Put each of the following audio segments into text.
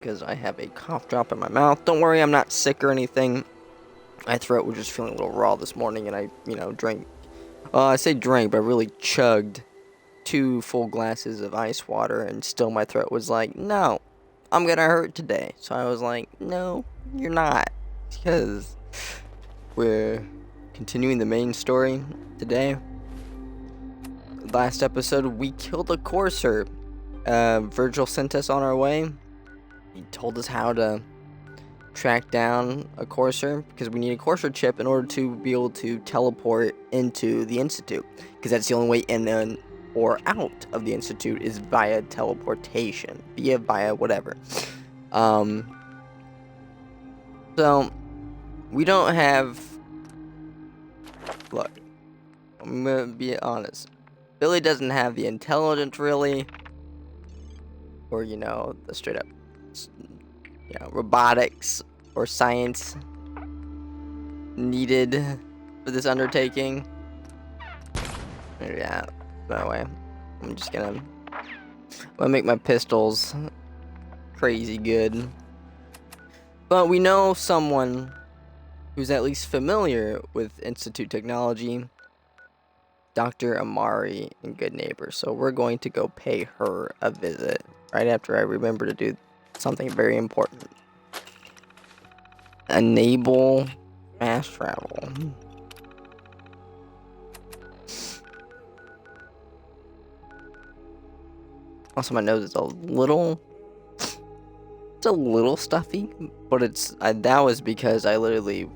because I have a cough drop in my mouth. Don't worry, I'm not sick or anything. My throat was just feeling a little raw this morning, and I, drank. I say drank, but I really chugged 2 full glasses of ice water, and still my throat was like, no, I'm gonna hurt today. So I was like, no, you're not, because we're continuing the main story today. Last episode, we killed a courser. Virgil sent us on our way. He told us how to track down a courser, because we need a courser chip in order to be able to teleport into the Institute, because that's the only way in or out of the Institute is via teleportation, via whatever. So we don't have. Look, I'm gonna be honest. Billy doesn't have the intelligence really, or the straight up, robotics or science needed for this undertaking. Yeah, that way. I'm gonna make my pistols crazy good. But we know someone who's at least familiar with Institute technology, Dr. Amari in Good Neighbor. So we're going to go pay her a visit right after I remember to do something very important. Enable fast travel. Also, my nose is a little stuffy, but that was because I literally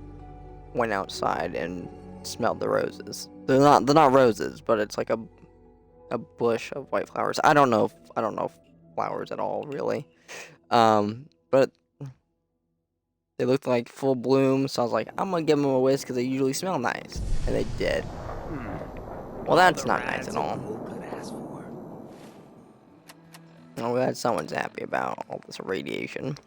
went outside and smelled the roses. They're not roses, but it's like a bush of white flowers. I don't know flowers at all, really. But they looked like full bloom, so I was like, I'm gonna give them a whisk because they usually smell nice, and they did. Well, that's not nice at all. I'm glad someone's happy about all this radiation.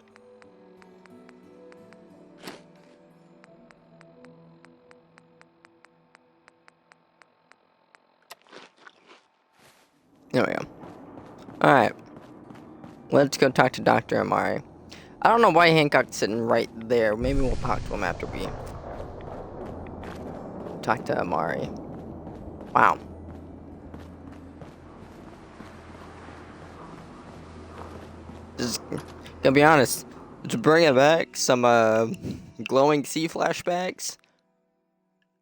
There we go. Alright. Let's go talk to Dr. Amari. I don't know why Hancock's sitting right there. Maybe we'll talk to him after we talk to Amari. Wow. Just gonna be honest. To bring it back, some glowing sea flashbacks.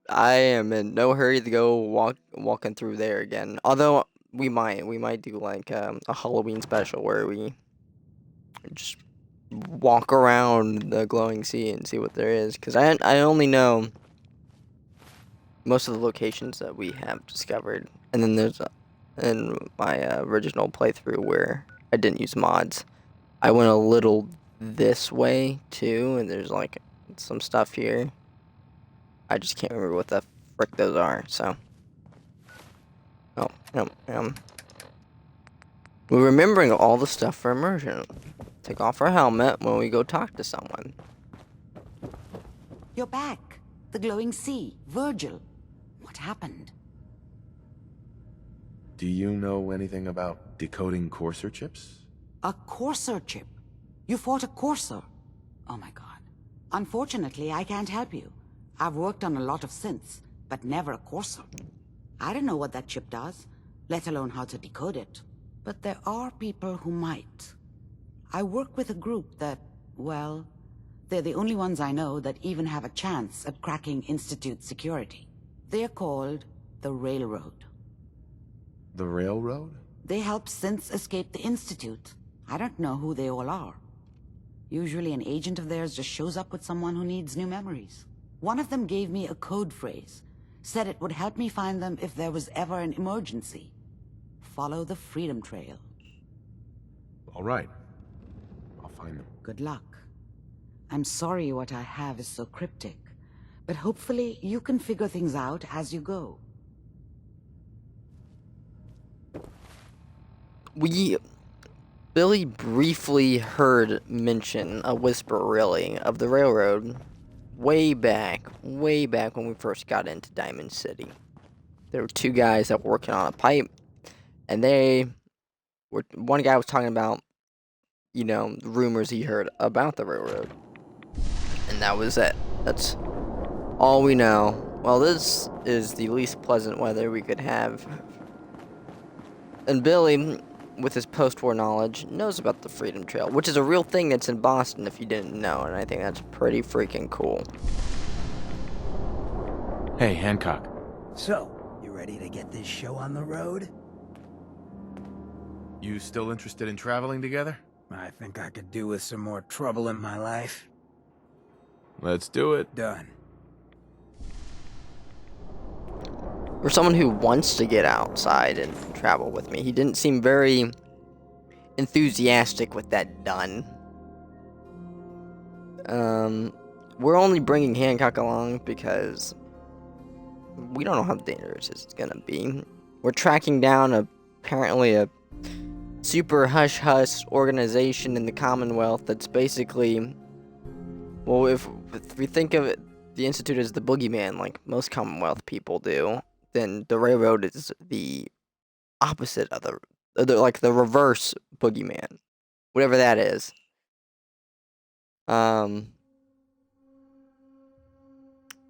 I am in no hurry to go walking through there again. Although we might do like a Halloween special where we just walk around the glowing sea and see what there is. Because I only know most of the locations that we have discovered, and then there's in my original playthrough where I didn't use mods. I went a little this way too, and there's like some stuff here. I just can't remember what the frick those are, so. Oh, we're remembering all the stuff for immersion. Take off our helmet when we go talk to someone. You're back. The glowing sea. Virgil. What happened? Do you know anything about decoding courser chips? A courser chip. You fought a courser. Oh my god. Unfortunately, I can't help you. I've worked on a lot of synths, but never a courser. I don't know what that chip does, let alone how to decode it. But there are people who might. I work with a group that, well, they're the only ones I know that even have a chance at cracking Institute security. They're called the Railroad. The Railroad? They help synths escape the Institute. I don't know who they all are. Usually an agent of theirs just shows up with someone who needs new memories. One of them gave me a code phrase, said it would help me find them if there was ever an emergency. Follow the Freedom Trail. All right. I'll find them. Good luck. I'm sorry what I have is so cryptic, but hopefully you can figure things out as you go. Billy briefly heard mention, a whisper really, of the railroad way back when we first got into Diamond City. There were 2 guys that were working on a pipe, and one guy was talking about rumors he heard about the railroad. And that was it. That's all we know. Well, this is the least pleasant weather we could have. And Billy, with his post-war knowledge, knows about the Freedom Trail, which is a real thing that's in Boston if you didn't know, and I think that's pretty freaking cool. Hey, Hancock. So, you ready to get this show on the road? You still interested in traveling together? I think I could do with some more trouble in my life. Let's do it. Done. For someone who wants to get outside and travel with me, he didn't seem very enthusiastic with that done. We're only bringing Hancock along because we don't know how dangerous it's gonna be. We're tracking down apparently a super hush-hush organization in the Commonwealth that's basically, well, if we think of it, the Institute as the boogeyman, like most Commonwealth people do, then the railroad is the opposite of like the reverse boogeyman, whatever that is.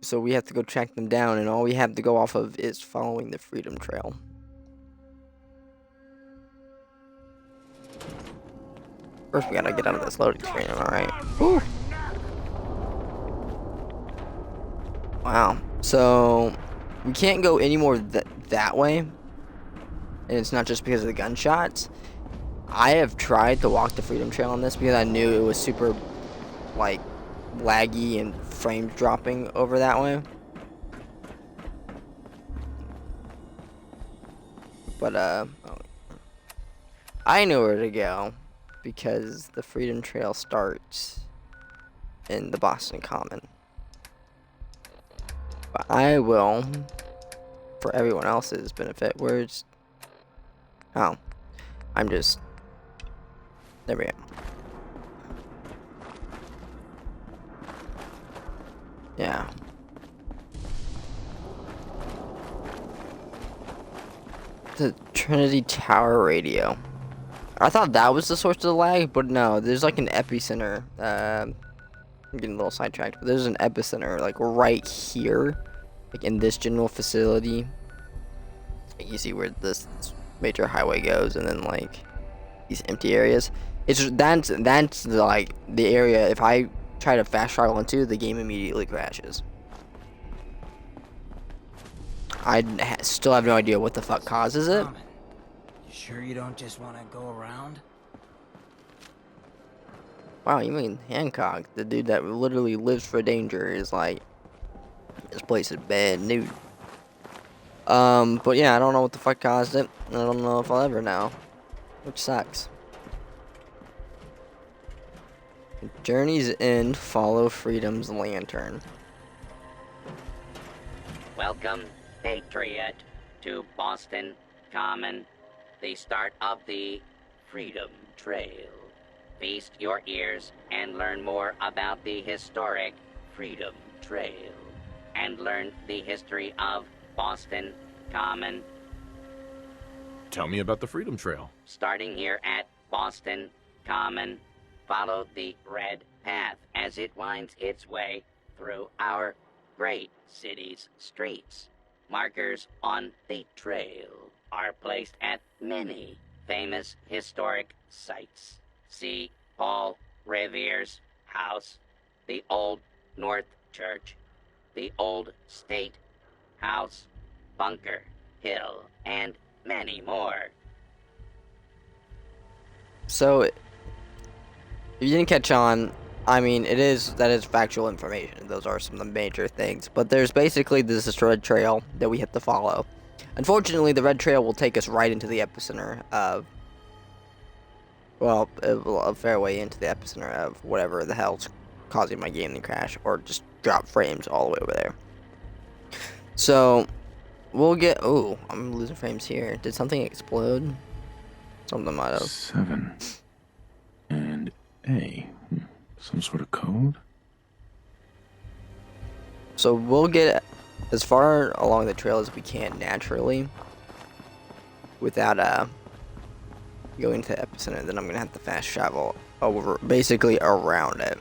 So we have to go track them down, and all we have to go off of is following the Freedom Trail. First, we gotta get out of this loading screen, alright? Whew. Wow. So, we can't go any more that way. And it's not just because of the gunshots. I have tried to walk the Freedom Trail on this because I knew it was super, like, laggy and frames dropping over that way. But, I know where to go because the Freedom Trail starts in the Boston Common. But I will, for everyone else's benefit, oh, I'm just, there we go. Yeah. The Trinity Tower radio. I thought that was the source of the lag, but no, there's like an epicenter. I'm getting a little sidetracked, but there's an epicenter like right here, like in this general facility. You see where this major highway goes, and then like these empty areas. That's like the area. If I try to fast travel into, the game immediately crashes. I still have no idea what the fuck causes it. You sure you don't just want to go around? Wow, you mean Hancock, the dude that literally lives for danger, is like, this place is bad news. But yeah, I don't know what the fuck caused it. I don't know if I'll ever know, which sucks. Journey's End, follow Freedom's lantern. Welcome, Patriot, to Boston Common, the start of the Freedom Trail. Feast your ears and learn more about the historic Freedom Trail, and learn the history of Boston Common. Tell me about the Freedom Trail. Starting here at Boston Common, follow the red path as it winds its way through our great city's streets. Markers on the trail are placed at many famous historic sites. See Paul Revere's house, the Old North Church, the Old State House, Bunker Hill, and many more. So, if you didn't catch on, I mean, that is factual information. Those are some of the major things. But there's basically this red trail that we have to follow. Unfortunately, the red trail will take us right into the epicenter of, well, a fair way into the epicenter of whatever the hell's causing my game to crash or just drop frames all the way over there. So, we'll get, oh, I'm losing frames here. Did something explode? Something might have. 7 and A. Some sort of code? So we'll get as far along the trail as we can naturally without going to the epicenter. Then I'm gonna have to fast travel over, basically around it.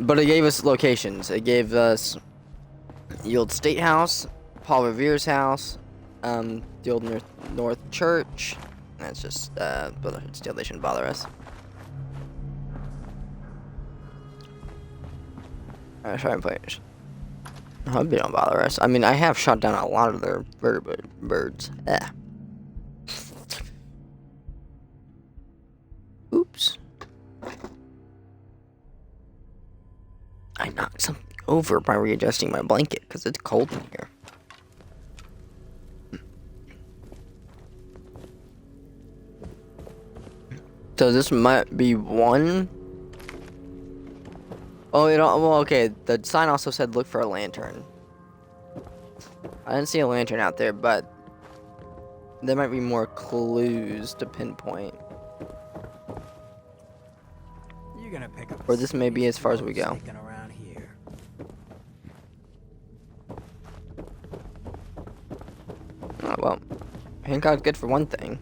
But it gave us locations. It gave us the old State House, Paul Revere's house, the old North Church. That's just, but still they shouldn't bother us. Alright, try and play it. I hope they don't bother us. I mean, I have shot down a lot of their birds. Oops. I knocked something over by readjusting my blanket because it's cold in here. So this might be one. Oh, well, okay. The sign also said look for a lantern. I didn't see a lantern out there, but there might be more clues to pinpoint. You're gonna pick up. Or this may be as far as we go. Around here. Oh, well. Hancock's good for one thing.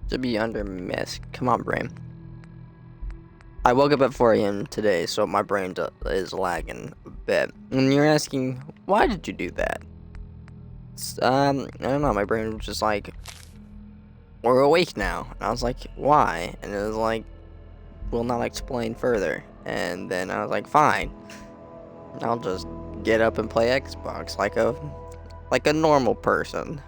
To be under mist. Come on, brain. I woke up at 4 a.m. today, so my brain is lagging a bit. And you're asking, why did you do that? I don't know, my brain was just like, we're awake now. And I was like, why? And it was like, will not explain further. And then I was like, fine. I'll just get up and play Xbox like a normal person.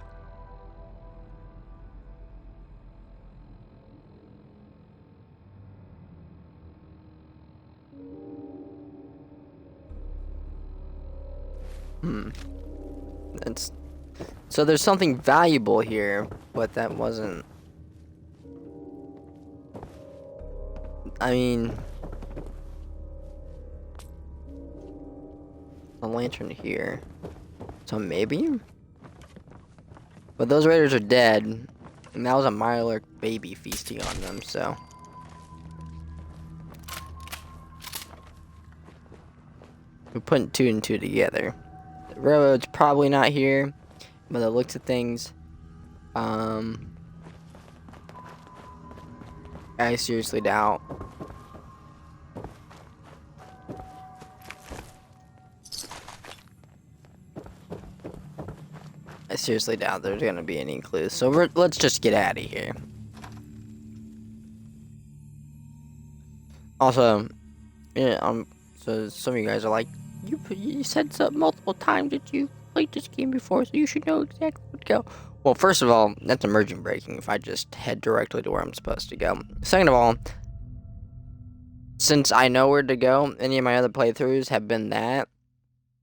So there's something valuable here, but that wasn't. I mean, a lantern here. So maybe? But those raiders are dead, and that was a Mirelurk baby feasting on them, so. We're putting 2 and 2 together. The railroad's probably not here, by the looks of things. I seriously doubt. I seriously doubt there's gonna be any clues. So let's just get out of here. Also, yeah, so some of you guys are like, you said so multiple times that you played this game before, so you should know exactly where to go. Well, first of all, that's Emergent Breaking if I just head directly to where I'm supposed to go. Second of all, since I know where to go, any of my other playthroughs have been that.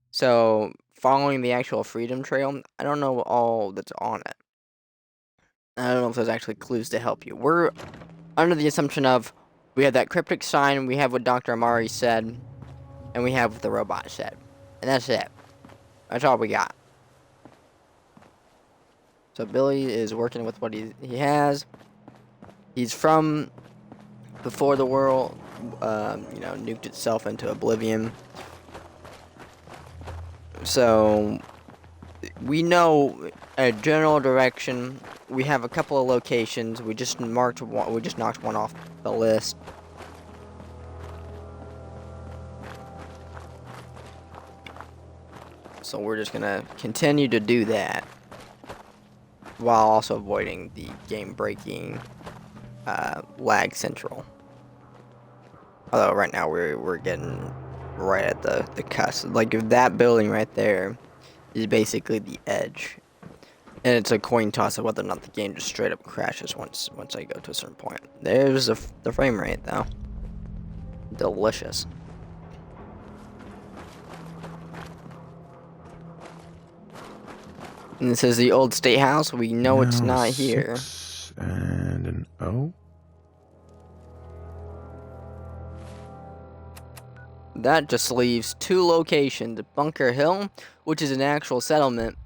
So, following the actual Freedom Trail, I don't know all that's on it. I don't know if there's actually clues to help you. We're under the assumption of we have that cryptic sign, we have what Dr. Amari said, and we have what the robot said. And that's it. That's all we got. So Billy is working with what he has. He's from before the world, nuked itself into oblivion. So we know a general direction. We have a couple of locations. We just knocked one off the list. So we're just gonna continue to do that while also avoiding the game breaking lag central. Although right now we're getting right at the cusp. Like if that building right there is basically the edge. And it's a coin toss of whether or not the game just straight up crashes once I go to a certain point. There's the frame rate though. Delicious. And this is the old state house. We know it's not here. 6 and an O. that just leaves 2 locations: Bunker Hill, which is an actual settlement,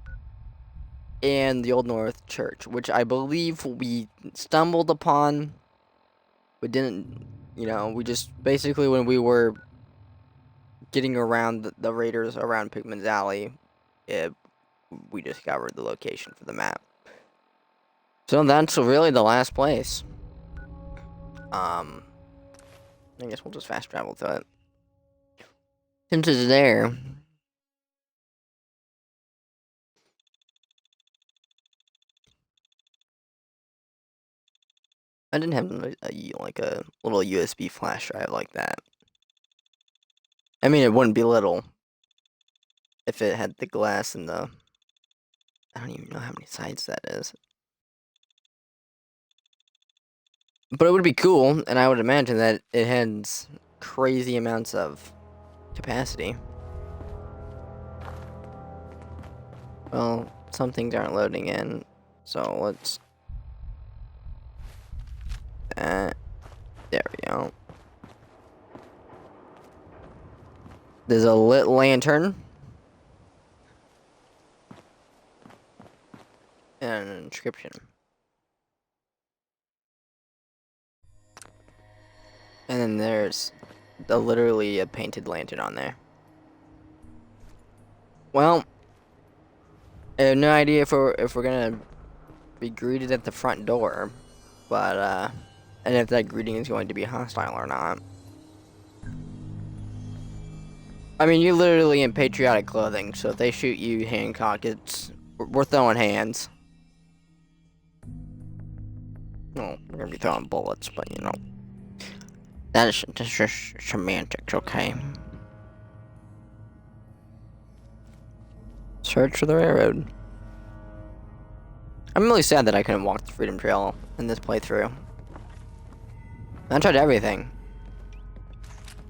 and the Old North Church, which I believe we stumbled upon. We didn't, we just basically, when we were getting around the raiders around Pigman's Alley, we discovered the location for the map. So that's really the last place. I guess we'll just fast travel to it. Since it's there. I didn't have like a little USB flash drive like that. I mean, it wouldn't be little if it had the glass and the... I don't even know how many sides that is. But it would be cool, and I would imagine that it has crazy amounts of capacity. Well, some things aren't loading in, so let's... there we go. There's a lit lantern. And an inscription. And then there's literally a painted lantern on there. Well, I have no idea if we're gonna be greeted at the front door, but and if that greeting is going to be hostile or not. I mean, you're literally in patriotic clothing, so if they shoot you Hancock, we're throwing hands. Well, we're gonna be throwing bullets, but that's just semantics, okay? Search for the railroad. I'm really sad that I couldn't walk the Freedom Trail in this playthrough. I tried everything.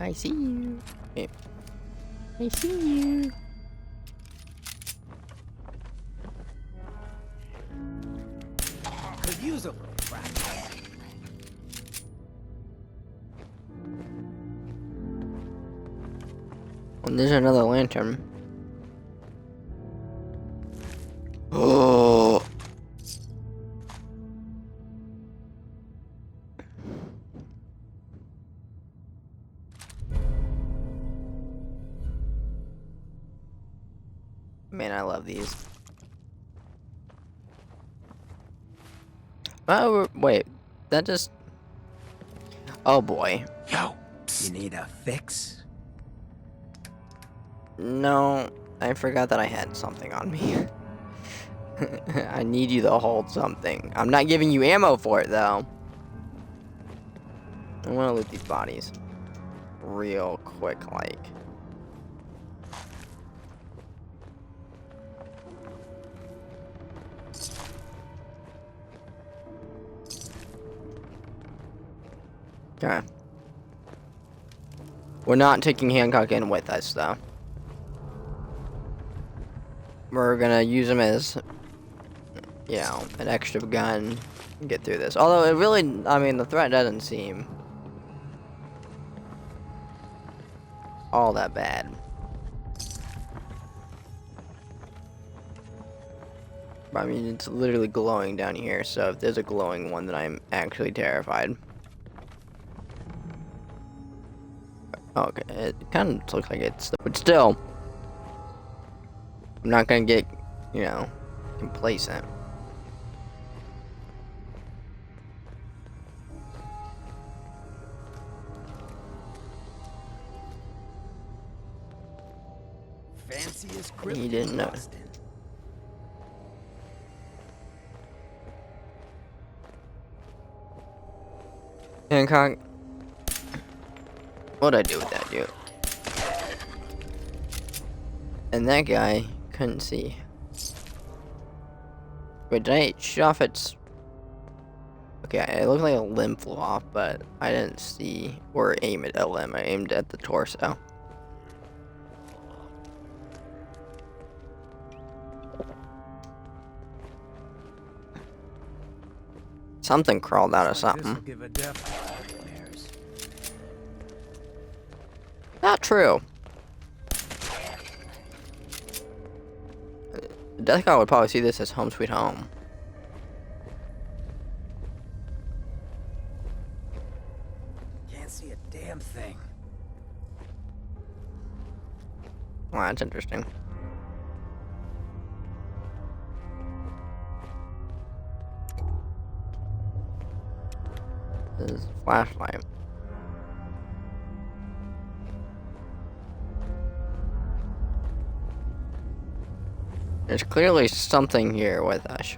I see you. Okay. I see you. Could use a little practice. And there's another lantern. Oh. Man, I love these. Oh, wait. That just... Oh, boy. Yo, You need a fix? No, I forgot that I had something on me. I need you to hold something. I'm not giving you ammo for it, though. I want to loot these bodies. Real quick, like. Okay. We're not taking Hancock in with us, though. We're gonna use him as, an extra gun and get through this. Although it really, I mean, the threat doesn't seem all that bad. I mean, it's literally glowing down here, so if there's a glowing one, then I'm actually terrified. Okay, it kind of looks like it's... But still, I'm not gonna get, complacent. Fanciest He didn't know. Hancock, what'd I do with that dude? And that guy couldn't see. Wait, did I shoot off its... Okay, it looked like a limb flew off, but I didn't see or aim at a limb. I aimed at the torso. Something crawled out of something. Give a death. Not true. Death God would probably see this as home sweet home. Can't see a damn thing. Well, that's interesting. This is a flashlight. There's clearly something here with us.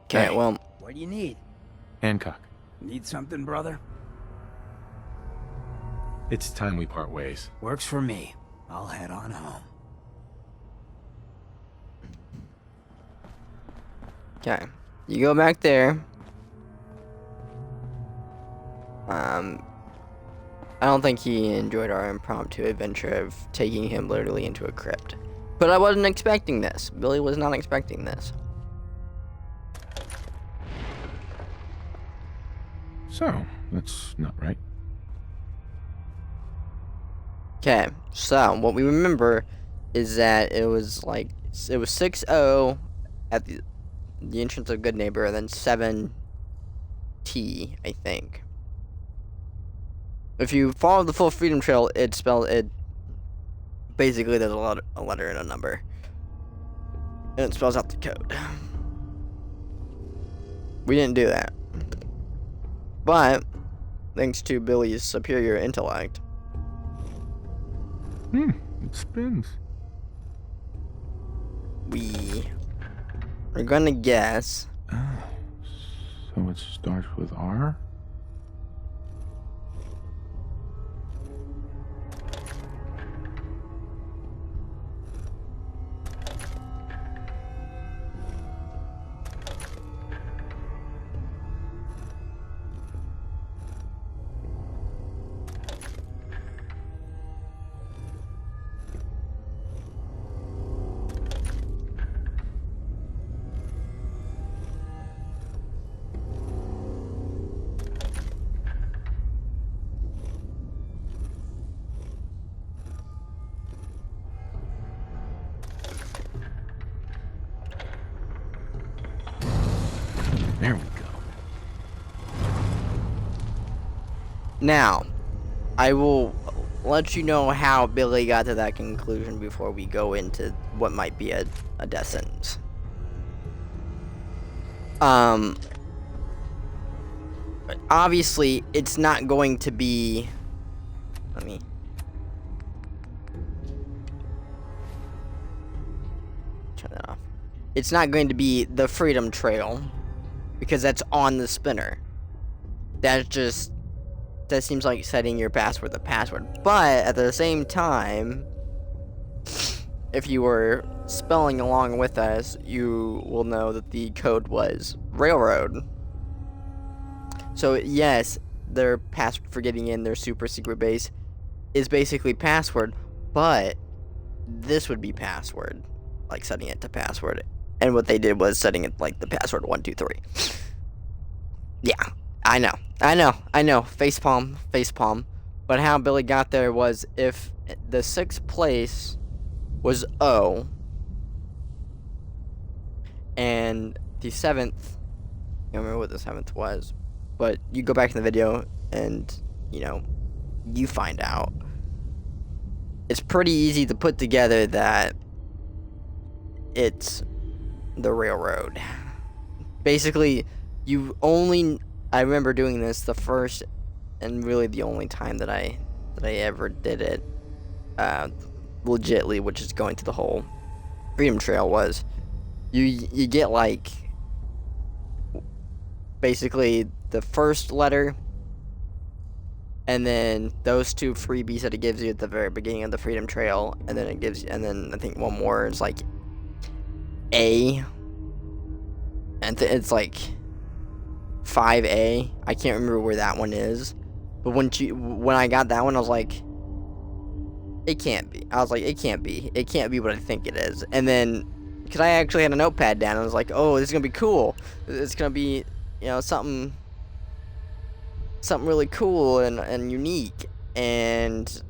Okay, Hey. well, What do you need? Hancock, Need something, brother? it's time we part ways. Works for me. I'll head on home. okay. You go back there. I don't think he enjoyed our impromptu adventure of taking him literally into a crypt. But I wasn't expecting this. Billy was not expecting this. So, that's not right. Okay, so what we remember is that it was 6-0 at the entrance of Good Neighbor, and then 7T, I think. If you follow the full Freedom Trail, it basically there's a letter and a number, and it spells out the code. We didn't do that, but thanks to Billy's superior intellect, It spins. we are gonna guess. So it starts with R? There we go. Now, I will let you know how Billy got to that conclusion before we go into what might be a death sentence. Obviously, it's not going to be. Let me. Turn that off. It's not going to be the Freedom Trail, because that's on the spinner. That seems like setting your password the password. But at the same time, if you were spelling along with us, you will know that the code was railroad. So yes, their password for getting in their super secret base is basically password, but this would be password, like setting it to password. And what they did was setting it like the password 123. Yeah, I know. Facepalm. But how Billy got there was if the 6th place was O, and the 7th, I don't remember what the 7th was, but you go back in the video and, you find out. It's pretty easy to put together that it's the railroad. Basically, I remember doing this the first and really the only time that I ever did it legitly, which is going to the whole Freedom Trail, was you get like basically the first letter and then those 2 freebies that it gives you at the very beginning of the Freedom Trail, and then I think one more is like A, and it's like 5A. I can't remember where that one is, but when I got that one, I was like, it can't be. It can't be what I think it is. And then, because I actually had a notepad down, I was like, oh, this is gonna be cool. It's gonna be something really cool and unique. And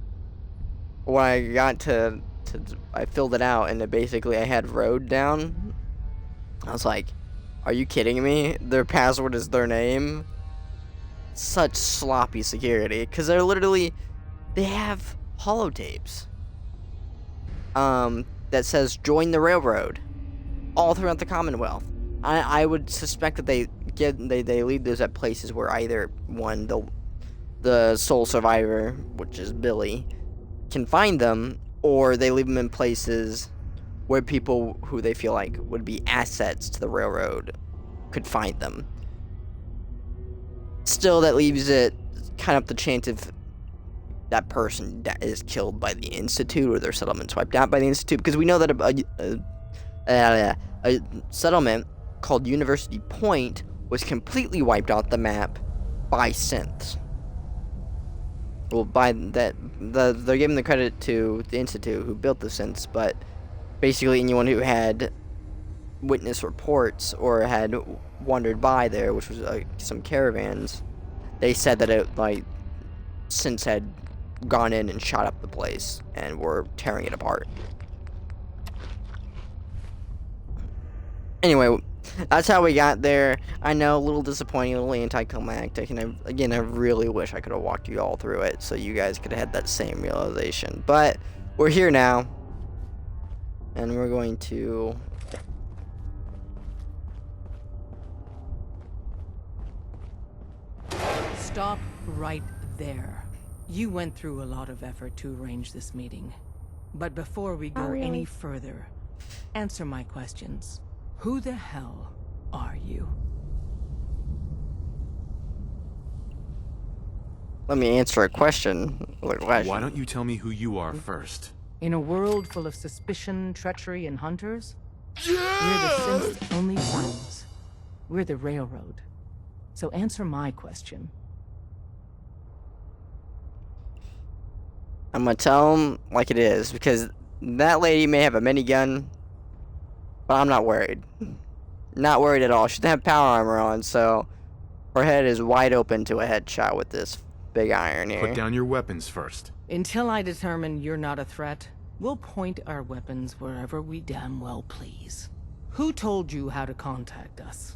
when I got to I filled it out, and basically I had road down. I was like, are you kidding me? Their password is their name. Such sloppy security, because they have holotapes that says join the railroad all throughout the Commonwealth. I would suspect that they leave those at places where either one, the sole survivor, which is Billy, can find them, or they leave them in places where people who they feel like would be assets to the railroad could find them. Still, that leaves it kind of the chance of that person that is killed by the Institute, or their settlement's wiped out by the Institute, because we know that a settlement called University Point was completely wiped off the map by synths. Well, by that, they're giving the credit to the Institute who built the synths, but basically anyone who had witness reports or had wandered by there, which was some caravans, they said that synths had gone in and shot up the place and were tearing it apart. Anyway, that's how we got there. I know, a little disappointing, a little anticlimactic, and I really wish I could have walked you all through it so you guys could have had that same realization. But we're here now, and we're going to... Stop right there. You went through a lot of effort to arrange this meeting. But before we go any further, answer my questions. Who the hell are you? Let me answer a question. Why don't you tell me who you are first? In a world full of suspicion, treachery, and hunters, we're the synth's only friends. We're the railroad. So answer my question. I'm gonna tell them like it is, because that lady may have a minigun, but I'm not worried. Not worried at all. She doesn't have power armor on, so her head is wide open to a headshot with this big iron here. Put down your weapons first. Until I determine you're not a threat, we'll point our weapons wherever we damn well please. Who told you how to contact us?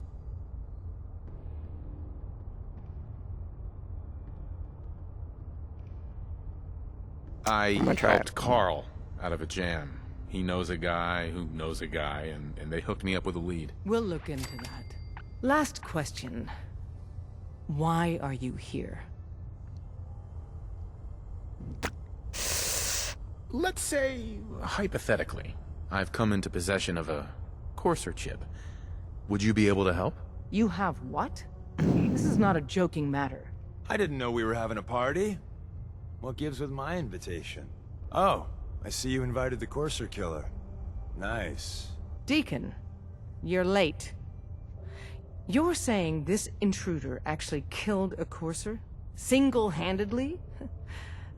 I try helped it. Carl out of a jam. He knows a guy who knows a guy, and they hooked me up with a lead. We'll look into that. Last question. Why are you here? Let's say, hypothetically, I've come into possession of a Courser chip. Would you be able to help? You have what? This is not a joking matter. I didn't know we were having a party. What gives with my invitation? Oh, I see you invited the Courser killer. Nice. Deacon, you're late. You're saying this intruder actually killed a Courser? Single-handedly?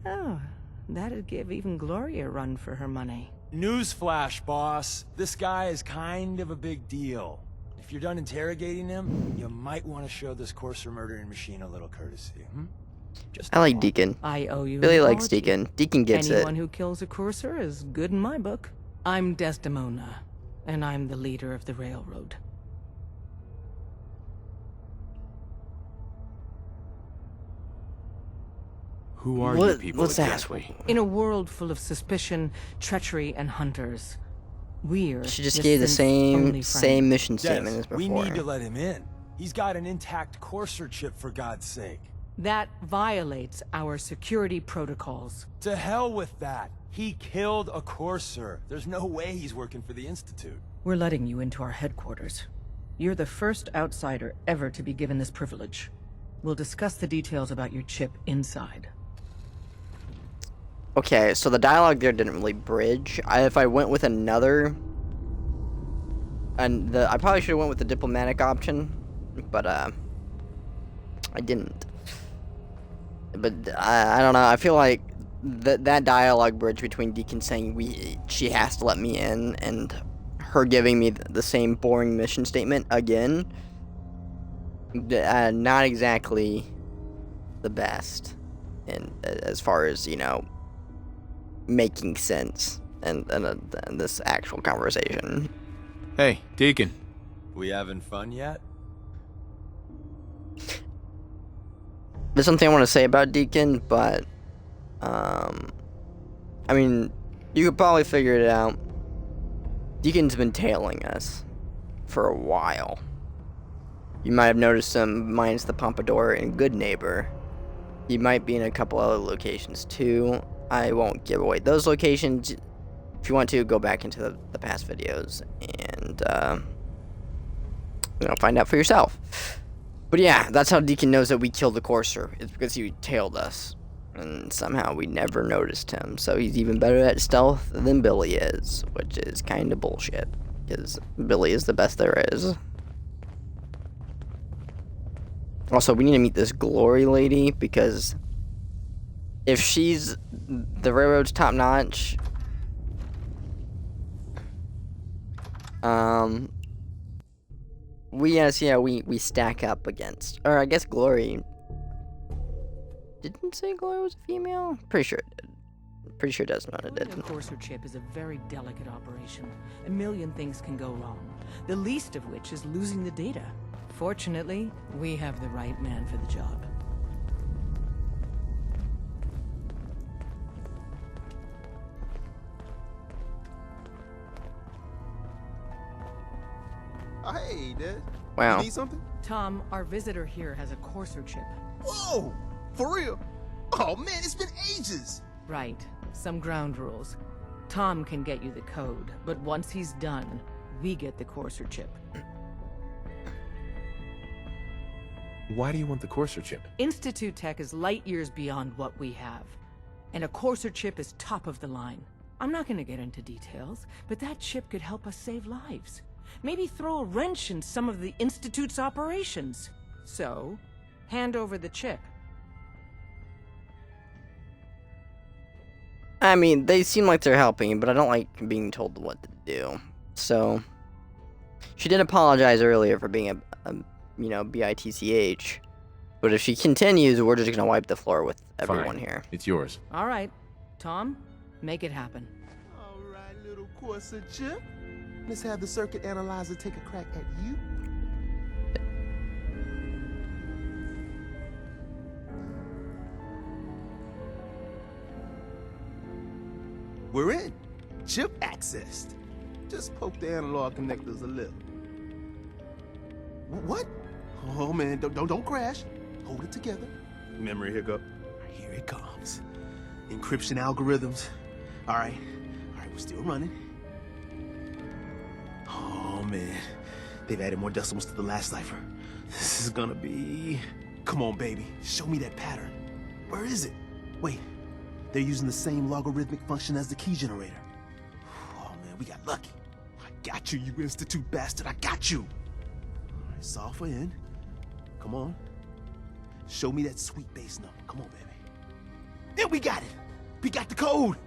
Oh, that'd give even Gloria a run for her money. Newsflash, boss. This guy is kind of a big deal. If you're done interrogating him, you might want to show this Courser murdering machine a little courtesy, Just I like Deacon. I owe you Billy an likes apology. Deacon. Deacon gets Anyone it. who kills a Courser is good in my book. I'm Desdemona, and I'm the leader of the railroad. Who are you What- people what's that? exactly? In a world full of suspicion, treachery, and hunters, we're She just the gave the synth's only same friend. mission statement Des, as before. we need to let him in. He's got an intact Courser chip, for God's sake. That violates our security protocols. To hell with that. He killed a Courser. There's no way he's working for the Institute. We're letting you into our headquarters. You're the first outsider ever to be given this privilege. We'll discuss the details about your chip inside. Okay, so the dialogue there didn't really bridge. If I went with another, I probably should have went with the diplomatic option, but I didn't. But I don't know. I feel like that dialogue bridge between Deacon saying she has to let me in and her giving me the same boring mission statement again not exactly the best, and as far as making sense and this actual conversation. Hey, Deacon. We having fun yet? There's something I want to say about Deacon, but I mean, you could probably figure it out. Deacon's been tailing us for a while. You might have noticed him minus the Pompadour and Good Neighbor. He might be in a couple other locations too. I won't give away those locations. If you want to, go back into the past videos and find out for yourself. But yeah, that's how Deacon knows that we killed the Courser. It's because he tailed us. And somehow we never noticed him. So he's even better at stealth than Billy is. Which is kind of bullshit. Because Billy is the best there is. Also, we need to meet this Glory lady. Because if she's the railroad's top notch, we stack up against, or I guess Glory didn't say Glory was a female. Pretty sure it did. Pretty sure Desmond it did. The Courser chip is a very delicate operation. A million things can go wrong. The least of which is losing the data. Fortunately, we have the right man for the job. Hey, Des. Wow. You need something? Tom, our visitor here has a Courser chip. Whoa! For real? Oh man, it's been ages! Right. Some ground rules. Tom can get you the code, but once he's done, we get the Courser chip. Why do you want the Courser chip? Institute tech is light years beyond what we have. And a Courser chip is top of the line. I'm not gonna get into details, but that chip could help us save lives. Maybe throw a wrench in some of the Institute's operations. So, hand over the chip. I mean, they seem like they're helping, but I don't like being told what to do. So, she did apologize earlier for being a bitch. But if she continues, we're just gonna wipe the floor with everyone Fine. here. It's yours. All right. Tom, make it happen. All right, little Corsa chip. Let's have the circuit analyzer take a crack at you. We're in. Chip accessed. Just poke the analog connectors a little. What? Oh man, don't crash. Hold it together. Memory hiccup. Here it comes. Encryption algorithms. All right, we're still running. Oh man, they've added more decimals to the last cipher. This is gonna be... Come on, baby, show me that pattern. Where is it? Wait, they're using the same logarithmic function as the key generator. Oh man, we got lucky. I got you, you Institute bastard, I got you. All right, solve for n. Come on. Show me that sweet bass number. Come on, baby. And we got it. We got the code.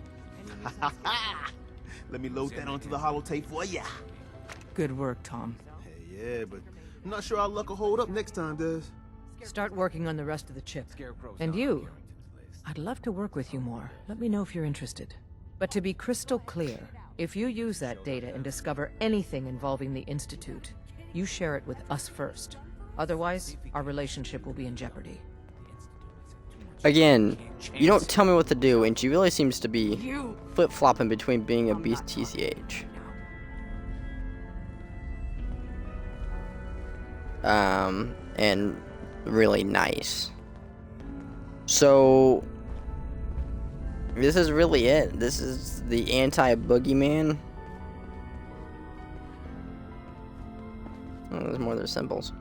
Let me load that onto the holotape for ya. Good work, Tom. Hey, yeah, but I'm not sure our luck will hold up next time, Des. Start working on the rest of the chip. And you, I'd love to work with you more. Let me know if you're interested. But to be crystal clear, if you use that data and discover anything involving the Institute, you share it with us first. Otherwise, our relationship will be in jeopardy. Again, you don't tell me what to do, and she really seems to be flip-flopping between being a BTCH. And really nice. So, this is really it. This is the anti-boogeyman. Oh, there's more of their symbols.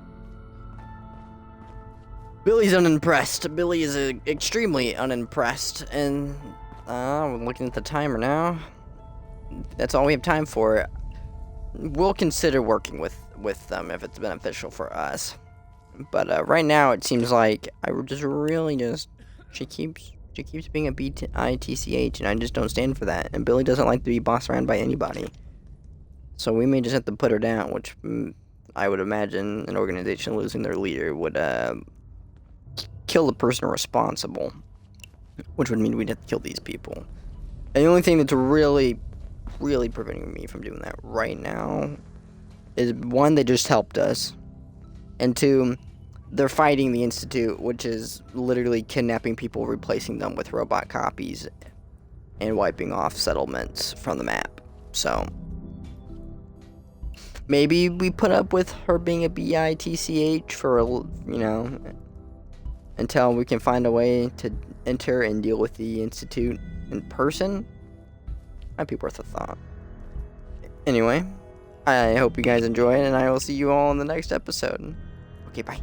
Billy's unimpressed. Billy is extremely unimpressed, and we're looking at the timer now. That's all we have time for. We'll consider working with them if it's beneficial for us. But right now, it seems like she keeps being a BITCH, and I just don't stand for that. And Billy doesn't like to be bossed around by anybody. So we may just have to put her down, which I would imagine an organization losing their leader would kill the person responsible, which would mean we'd have to kill these people. And the only thing that's really preventing me from doing that right now is, one, they just helped us, and two, they're fighting the Institute, which is literally kidnapping people, replacing them with robot copies, and wiping off settlements from the map. So maybe we put up with her being a bitch for, until we can find a way to enter and deal with the Institute in person. Might be worth a thought. Anyway, I hope you guys enjoy it, and I will see you all in the next episode. Okay, bye.